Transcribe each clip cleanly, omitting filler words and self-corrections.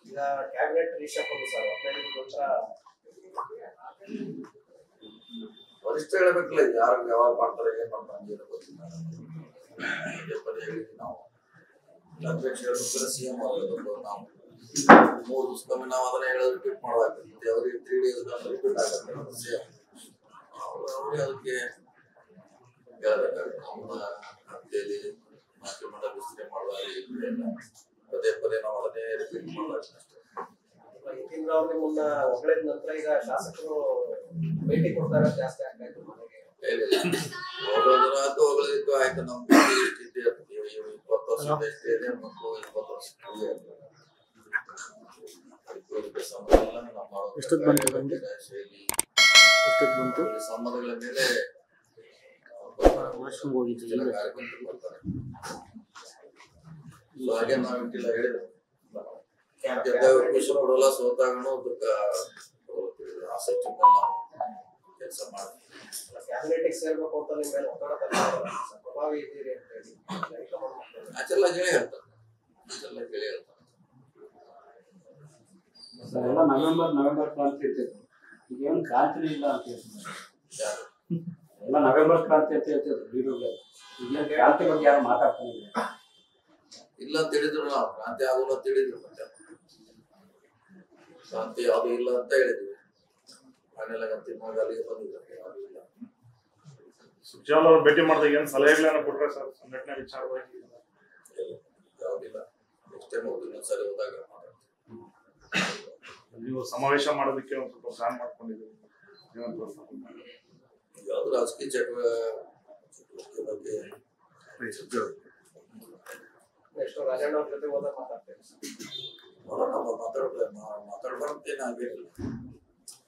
ಈಗ cabinet ರಿಷಫಲ್ sir ವರಿಷ್ಠ ಹೇಳಬೇಕಲ್ಲ, ಯಾರು ಯಾವಾಗ ಮಾಡ್ತಾರೆ ಏನ್ ಮಾಡ್ತಾರೆ ಅಂತ ಗೊತ್ತಿಲ್ಲ. ಪದೇ ಹೇಳಿದ್ವಿ ನಾವು, ಅಧ್ಯಕ್ಷ ಹೇಳ್ಬೇಕಂದ್ರೆ ಸಿಎಂ ಆಗಬೇಕು. ನಾವು 3 ದಿವಸಕ್ಕೊಮ್ಮೆ ನಾವು ಅದನ್ನ ಹೇಳೋದು ರಿಪೀಟ್ ಮಾಡೋದಾಗ್ತದೆ. ಅವ್ರಿಗೆ 3 days ರಿಪೀಟ್ ಆಗುತ್ತೆ ಸಿಎಂ. ಅವ್ರಿಗೆ ಅದಕ್ಕೆ ಹೇಳಬೇಕಾಗುತ್ತೆ. ನಮ್ಮ ಹತ್ತಿಯಲ್ಲಿ ಮಂತ್ರಿಮಂಡಲ ವಿಸ್ತರಣೆ ಮಾಡುವಾಗ ಪದೇ ಪದೇ ನಾವು ಅದನ್ನೇ ರಿಪೀಟ್ ಮಾಡೋದಾಗ್ತದೆ. ಹಿಂದಿನ ಅವ್ರಿಗೆ ಮುನ್ನ ಹೊಗಳಿದ ನಂತರ ಈಗ ಶಾಸಕರು ಭೇಟಿ ಕೊಡ್ತಾರೆ ಜಾಸ್ತಿ ಆಗ್ತಾಯಿತ್ತು ಮನೆಗೆ. ಹೊಗಳೋದು ಹೊಗಳಿದ್ದು ಆಯ್ತು. ನಮ್ಗೆ 20 ವರ್ಷದ ಎಷ್ಟೇ ಇದೆ, 20 ವರ್ಷ ಸಂಬಂಧಗಳ ಮೇಲೆ ಹಾಗೆ ನಾವಿಟ್ಟಿಲ್ಲ ಹೇಳಿದ್ರು. ಖುಷಿ ಕೊಡಲ್ಲ, ಸೋತಾಗಣು ದುಃಖ ಆಸಕ್ತಿ ಕೆಲಸ ಮಾಡ್ತೀವಿ. ಕ್ಯಾಬಿನೆಟ್ ಸೇರ್ಬೇಕು ಅಂತ ನಿಮ್ಮ ಮೇಲೆ ಒತ್ತಡ ಪ್ರಭಾವಿ ಇದ್ದೀರಿ ಅಂತ ಹೇಳಿ ಆಚೆಲ್ಲ ಗೆಳೆ ಹೇಳ್ತಾರೆ. ಎಲ್ಲ ನವೆಂಬರ್ ಕ್ರಾಂತಿ ಇರ್ತಿತ್ತು. ಈಗ ಏನು ಕ್ರಾಂತಿನೇ ಇಲ್ಲ ಅಂತ ಹೇಳ್ತಾರೆ. ಎಲ್ಲ ನವೆಂಬರ್ ಕ್ರಾಂತಿ ಅಂತ ಹೇಳ್ತಿದ್ರು ಲೀಡರ್ಗಳು. ಈಗ ಕ್ರಾಂತಿ ಬಗ್ಗೆ ಯಾರು ಮಾತಾಡ್ತಾನೆ ಇಲ್ಲ ಅಂತ ಹೇಳಿದ್ರು. ನಾವು ಕ್ರಾಂತಿ ಆಗೋಲ್ಲ ಅಂತ ಹೇಳಿದ್ರು. ಮತ್ತೆ ಕ್ರಾಂತಿ ಯಾವುದು ಇಲ್ಲ ಅಂತ ಹೇಳಿದ್ವಿ. ಮನೆಲ್ಲ ಅಂತಿಮವಾಗಿ ಅಲ್ಲಿಗೆ ಬಂದಿದ್ದಾರೆ. ಯಾವುದು ಇಲ್ಲ. ಸುಜಾಲ್ ಅವರು ಭೇಟಿ ಮಾಡಿದಾಗ ಏನ್ ಸಲಹೆಗಳನ್ನ ಕೊಟ್ರೆ ಸರ್ ಸಂಘಟನೆ ವಿಚಾರವಾಗಿ? ಯಾವುದಿಲ್ಲ. ನೆಕ್ಸ್ಟ್ ಟೈಮ್ ಹೋಗಿ ಇನ್ನೊಂದ್ಸರಿ ಹೋದಾಗ ನೀವು ಸಮಾವೇಶ ಮಾಡೋದಕ್ಕೆ ಒಂದು ಸ್ವಲ್ಪ ಪ್ಲಾನ್ ಮಾಡ್ಕೊಂಡಿದ್ದೀವಿ. ಯಾವ್ದು ರಾಜಕೀಯ ಚಟುವಟಿಕೆ ಬಗ್ಗೆ ರಾಜಣ್ಣ ಅವ್ರ ಜೊತೆ ಹೋದಾಗ ಮಾತಾಡ್ತೇವೆ. ಮಾತಾಡ್ಬಾರ್ದೇನು ಆಗೇನಿಲ್ಲ.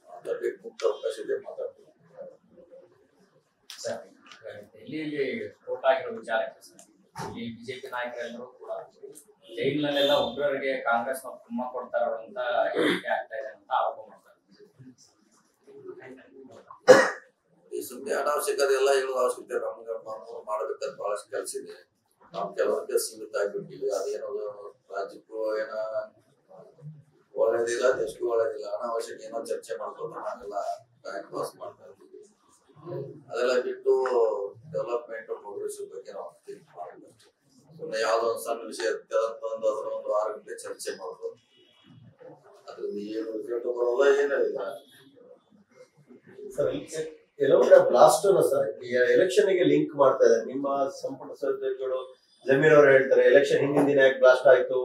ಮಾತಾಡ್ಬೇಕು, ಮುಕ್ತ ಅವಕಾಶ ಇದೆ, ಮಾತಾಡ್ತೀವಿ. ಸರ್, ಡೆಲ್ಲಿಯಲ್ಲಿ ಸ್ಫೋಟ ಆಗಿರೋ ವಿಚಾರಕ್ಕೆ ಸರ್, ಇಲ್ಲಿ ಬಿಜೆಪಿ ನಾಯಕರೆಲ್ಲರೂ ಕೂಡ ಜೈಲಿನಲ್ಲೆಲ್ಲ ಉಗ್ರರಿಗೆ ಕಾಂಗ್ರೆಸ್ ಕುಮ್ಮ ಕೊಡ್ತಾರ ಅಂತ ಹೇಳಿಕೆ ಆಗ್ತಾ ಇದೆ ಅಂತ ಆರೋಪ ಮಾಡ್ತಾರೆ. ಈ ಸುಮ್ಮನೆ ಅನಾವಶ್ಯಕತೆ ಎಲ್ಲ ಹೇಳೋದು ಅವಶ್ಯಕತೆ. ನಮ್ಗೆ ಮಾಡಬೇಕಾದ್ರೆ ಬಹಳಷ್ಟು ಕೆಲಸ ಇದೆ. ನಾವು ಕೆಲವರಿಗೆ ಸೀಮಿತ ಆಗಿಬಿಟ್ಟಿವಿ. ಅದೇನೋದು ರಾಜ್ಯಕ್ಕೂ ಏನ ಒಳ್ಳೇದಿಲ್ಲ, ದೇಶಕ್ಕೂ ಒಳ್ಳೇದಿಲ್ಲ. ಅನಾವಶ್ಯಕ ಏನೋ ಚರ್ಚೆ ಮಾಡ್ಕೊಂಡು ನಾವೆಲ್ಲ ಟೈಮ್ ಪಾಸ್ ಮಾಡ್ತಾ ಇದ್ದೀವಿ. ಅದೆಲ್ಲ ಬಿಟ್ಟು ಡೆವಲಪ್ಮೆಂಟ್ ಪ್ರೋಗ್ರೆಸ್ ಬಗ್ಗೆ ನಾವು ಥಿಂಕ್ ಮಾಡಬೇಕು. ಸುಮ್ಮನೆ ಯಾವ್ದೋ ಒಂದು ಸಣ್ಣ ವಿಷಯ ಇರ್ತದಂತಂದು ಅದನ್ನ ಒಂದು 6 ಗಂಟೆ ಚರ್ಚೆ ಮಾಡೋದು, ಅದ್ರಿಂದ ಏನು ರಿಸಲ್ಟ್ ಬರೋಲ್ಲ, ಏನಿಲ್ಲ. ಸರ್, ಕೆಲವು ಕಡೆ ಬ್ಲಾಸ್ಟ್ ಅನ್ನ ಸರ್ ಎಲೆಕ್ಷನ್ ಗೆ ಲಿಂಕ್ ಮಾಡ್ತಾ ಇದ್ದಾರೆ. ನಿಮ್ಮ ಸಂಪುಟ ಸದಸ್ಯರುಗಳು ಜಮೀರ್ ಅವರು ಹೇಳ್ತಾರೆ ಎಲೆಕ್ಷನ್ ಹಿಂದಿನ ದಿನ ಯಾಕೆ ಬ್ಲಾಸ್ಟ್ ಆಯ್ತು,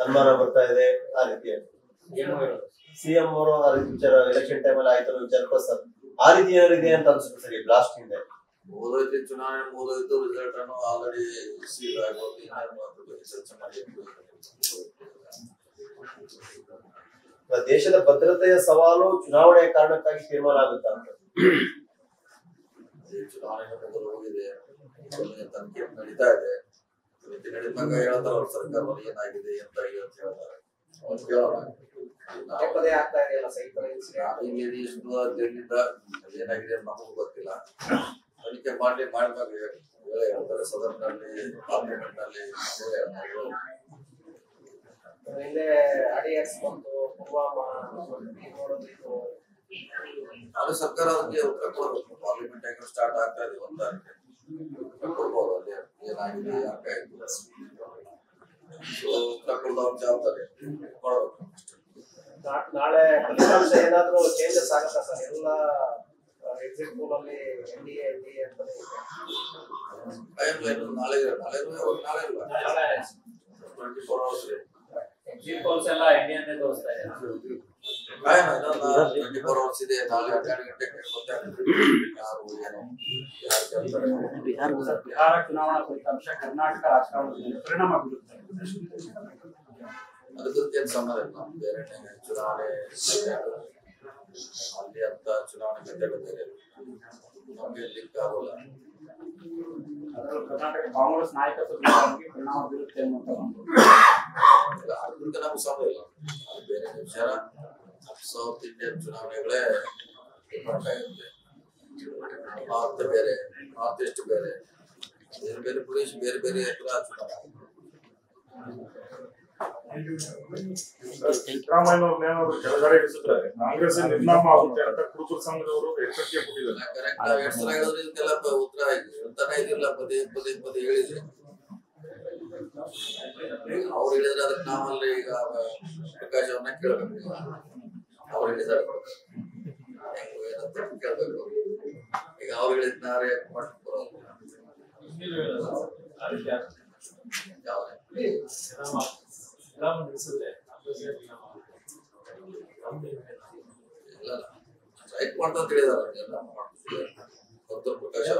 ಸನ್ಮಾನ ಬರ್ತಾ ಇದೆ, ಆ ರೀತಿ ಸಿಎಂ ಅವರು ಆ ರೀತಿ ವಿಚಾರ ಎಲೆಕ್ಷನ್ ಟೈಮ್ ಅಲ್ಲಿ ಆಯ್ತು ವಿಚಾರ ಸರ್, ಆ ರೀತಿ ಏನಿದೆ ಅಂತ ಅನ್ಸುತ್ತೆ ಸರ್. ಈ ಬ್ಲಾಸ್ಟ್ ಹಿಂದೆ ಮುಗಿದೋಯ್ತು, ಚುನಾವಣೆ ಮುಗಿದೋಯ್ತು, ರಿಸಲ್ಟ್ ಅನ್ನು ಆಲ್ರೆಡಿ ಸೀಲ್ ಆಗೋದು. ಚರ್ಚೆ ಮಾಡಿ ದೇಶದ ಭದ್ರತೆಯ ಸವಾಲು ಚುನಾವಣೆಯ ಕಾರಣಕ್ಕಾಗಿ ತೀರ್ಮಾನ ಆಗುತ್ತಾ ಅಂತ. ಚುನಾವಣೆ ಮೊದಲು ಹೋಗಿದೆ, ತನಿಖೆ ನಡೀತಾ ಇದೆ. ತನಿಖೆ ನಡೀತಾಗ ಹೇಳ್ತಾರೆ ಅವ್ರ ಸರ್ಕಾರದಲ್ಲಿ ಏನಾಗಿದೆ ಅಂತ ಹೇಳ್ತಾರೆ. ಅವ್ರು ಕೇಳೋಣ. ಆಗ್ತಾ ಇದೆಯಲ್ಲ ಏನಾಗಿದೆ ನಮಗೂ ಗೊತ್ತಿಲ್ಲ. ತನಿಖೆ ಮಾಡಿದಾಗ ಹೇಳ್ತಾರೆ. ಸದನದಲ್ಲಿ, ಪಾರ್ಲಿಮೆಂಟ್ ನಲ್ಲಿ ಹಿಂದೆ ಅಡಿಎಕ್ಸ್ ಬಂತು, ಪುಲ್ವಾಮಾ ನೋಡೋದು. ಅದು ಸರ್ಕಾರ ಅದಕ್ಕೆ ಉತ್ತರ ಕೊಡಬೇಕು. ಪಾರ್ಲಿಮೆಂಟ್ ಯಾಕೆ ಸ್ಟಾರ್ಟ್ ಆಗ್ತಾ ಇದೆ ಅಂತ ಕೊಡ್ಬೋದು. ಅಲ್ಲಿ ಏನಾಗಿದೆ, ಯಾಕಾಯ್ತು, ಉತ್ತರ ಕೊಡೋದು ಜವಾಬ್ದಾರಿ ಕೊಡಬೇಕು. ನಾಳೆ ಫಲಿತಾಂಶ ಏನಾದ್ರು ಚೇಂಜಸ್ ಆಗುತ್ತಾ ಸರ್? ಎಲ್ಲ ಎಕ್ಸಿಟ್ ಪೋಲ್ ಅಲ್ಲಿ ಎನ್ಡಿಎ ಅಂತ ನಾಳೆ ಇಲ್ಲ, 24 hours ಇದೆ. ಎಕ್ಸಿಟ್ ಪೋಲ್ಸ್ ಎಲ್ಲ ಇಂಡಿಯಾನೇ ತೋರಿಸ್ತಾ ಇದೆ. 24 hours ಇದೆ. ನಾಳೆ 12 ಗಂಟೆಗೆ ಗೊತ್ತಾಗ್ತದೆ ಯಾರು ಏನು ಯಾರು ಕೇಳ್ತಾರೆ. ಬಿಹಾರ ಚುನಾವಣಾ ಫಲಿತಾಂಶ ಕರ್ನಾಟಕ ರಾಜಕಾರಣದಲ್ಲಿ ಪರಿಣಾಮ ಬೀರುತ್ತೆ. ಅದಕ್ಕೆ ಏನು ಸಂಬಂಧ ಇಲ್ಲ. ಬೇರೆ ಚುನಾವಣೆ ಅಲ್ಲಿ ಅಂತ ಚುನಾವಣೆ ಗದ್ದೆಗಳು ಬೇರೆ ನಮ್ಗೆ ಲಿಂಕ್ ಆಗೋಲ್ಲ. ಕರ್ನಾಟಕ ಕಾಂಗ್ರೆಸ್ ನಾಯಕತ್ವಕ್ಕೆ ಪರಿಣಾಮ ಬೀರುತ್ತೆ ಅನ್ನುವಂತ ಅದಕ್ಕೆ ನಮ್ಗೆ ಸಂಬಂಧ ಇಲ್ಲ. ಅದು ಬೇರೆ ವಿಚಾರ. ಸೌತ್ ಇಂಡಿಯನ್ ಚುನಾವಣೆಗಳೇ ಡಿಫ್ರೆಂಟ್ ಆಗಿರುತ್ತೆ. ನಾರ್ತ್ ಬೇರೆ, ನಾರ್ತ್ ಈಸ್ಟ್ ಬೇರೆ, ಬೇರೆ ಬೇರೆ ಪ್ರದೇಶ ಬೇರೆ ಬೇರೆ ಚುನಾವಣೆ. ಸಿದ್ದರಾಮಯ್ಯನವ್ರನ್ನ ಏನಾದ್ರು ಕೆಳಗಡೆ ಇಳಿಸಿದ್ರೆ ಕಾಂಗ್ರೆಸ್ ನಿರ್ನಾಮ ಆಗುತ್ತೆ ಅಂತ ಕುರುಬರ ಸಂಘದವರು ಎಚ್ಚರಿಕೆ ಕೊಟ್ಟಿದ್ದಾರೆ. ಕರೆಕ್ಟ್ ನಾವ್ ಎಷ್ಟು ಸಲ ಹೇಳಿದ್ರೆ ಇದಕ್ಕೆಲ್ಲ ಉತ್ತರ ಹೇಳ್ತಾನೆ ಇದಿಲ್ಲ, ಪದೇ ಪದೇ ಪದೇ ಹೇಳಿದ್ರೆ ಅವ್ರು ಹೇಳಿದ್ರೆ ಅದಕ್ಕೆ ನಾವಲ್ಲಿ ಈಗ ಪ್ರಕಾಶ್ ಅವ್ರನ್ನ ಕೇಳ್ಬೇಕು. ಅವ್ರು ಹೇಳಿದಾರೆ ಕೇಳ್ಬೇಕು. ಈಗ ಅವ್ರು ಹೇಳಿದ್ನಾರೆ ಸ್ಟ್ರೈಕ್ ಮಾಡ್ತಾ ಅಂತ ಹೇಳಿದಾರೆ. ಪ್ರಕಾಶ್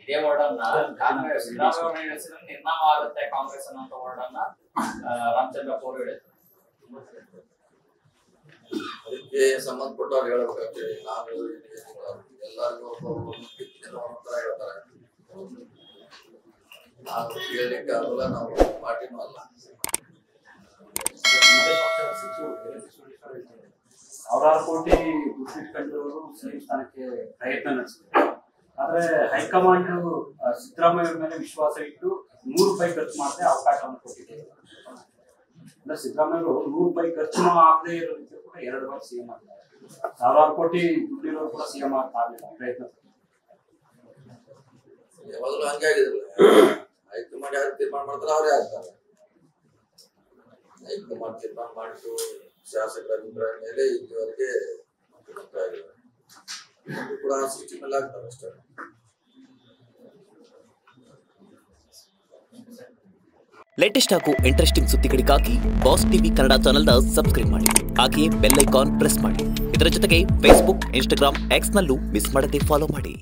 ಇದೇ ವರ್ಡನ್ನ ಕಾಂಗ್ರೆಸ್ ಸಿದ್ದರಾಮಯ್ಯ ನಿರ್ನಾಮ ಆಗುತ್ತೆ ಕಾಂಗ್ರೆಸ್ ಅನ್ನೋ ವರ್ಡನ್ನ ರಾಮಚಂದ್ರಪ್ಪ ಅವರು ಹೇಳಿದ್ರು. ಅದಕ್ಕೆ ಸಂಬಂಧಪಟ್ಟವ್ರು ಹೇಳ್ಬೇಕಾಗ್ತದೆ. ನಾವು ಎಲ್ಲರಿಗೂ ಒಂಥರ ಹೇಳ್ತಾರೆ, ನಾವು ಕೇಳಲಿಕ್ಕೆ ಆಗಲ್ಲ, ನಾವು ಪಾರ್ಟಿನೂ ಅಲ್ಲ. ಸಾವಿರಾರು ಕೋಟಿ ದುಡ್ಡಿಟ್ಕೊಂಡಿರೋರು ಸಿಎಂ ಸ್ಥಾನಕ್ಕೆ ಪ್ರಯತ್ನ ನಡೆಸಿದ್ದಾರೆ. ಆದ್ರೆ ಹೈಕಮಾಂಡ್ ಸಿದ್ದರಾಮಯ್ಯ ಮೇಲೆ ವಿಶ್ವಾಸ ಇಟ್ಟು ₹100 ಖರ್ಚು ಮಾಡದೆ ಅವಕಾಶವನ್ನು ಕೊಟ್ಟಿದೆ. ಅಂದ್ರೆ ಸಿದ್ದರಾಮಯ್ಯ ₹100 ಖರ್ಚು ಆಗದೆ ಇರೋದಕ್ಕೆ ಕೂಡ 2 ಬಾರಿ ಸಿಎಂ ಆಗಿದ್ದಾರೆ. ಸಾವಿರಾರು ಕೋಟಿ ದುಡ್ಡಿರೋರು ಕೂಡ ಸಿಎಂ ಆಗಲಿಲ್ಲ ಪ್ರಯತ್ನ. ಯಾವಾಗಲೂ ಹಂಗೆ ಆಗಿದ್ರಲ್ಲ, ಹೈಕಮಾಂಡ್ ಯಾರು ತೀರ್ಮಾನ ಮಾಡ್ತಾರೆ ಅವರೇ ಆಗ್ತಾರೆ. ಹೈಕಮಾಂಡ್ ತೀರ್ಮಾನ ಮಾಡಿದ್ದು ಶಾಸಕರ ಅಭಿಪ್ರಾಯ ಮೇಲೆ ಇಲ್ಲಿವರೆಗೆ ಕೂಡ ಸೃಷ್ಟಿ ಮೇಲೆ ಆಗ್ತಾರೆ ಅಷ್ಟೇ. ಲೇಟೆಸ್ಟ್ ಹಾಗೂ ಇಂಟ್ರೆಸ್ಟಿಂಗ್ ಸುದ್ದಿಗಳಿಗಾಗಿ ಬಾಸ್ ಟಿವಿ ಕನ್ನಡ ಚಾನೆಲ್ನ ಸಬ್ಸ್ಕ್ರೈಬ್ ಮಾಡಿ. ಹಾಗೆಯೇ ಬೆಲ್ ಐಕಾನ್ ಪ್ರೆಸ್ ಮಾಡಿ. ಇದರ ಜೊತೆಗೆ ಫೇಸ್ಬುಕ್, ಇನ್ಸ್ಟಾಗ್ರಾಮ್, ಎಕ್ಸ್ನಲ್ಲೂ ಮಿಸ್ ಮಾಡದೆ ಫಾಲೋ ಮಾಡಿ.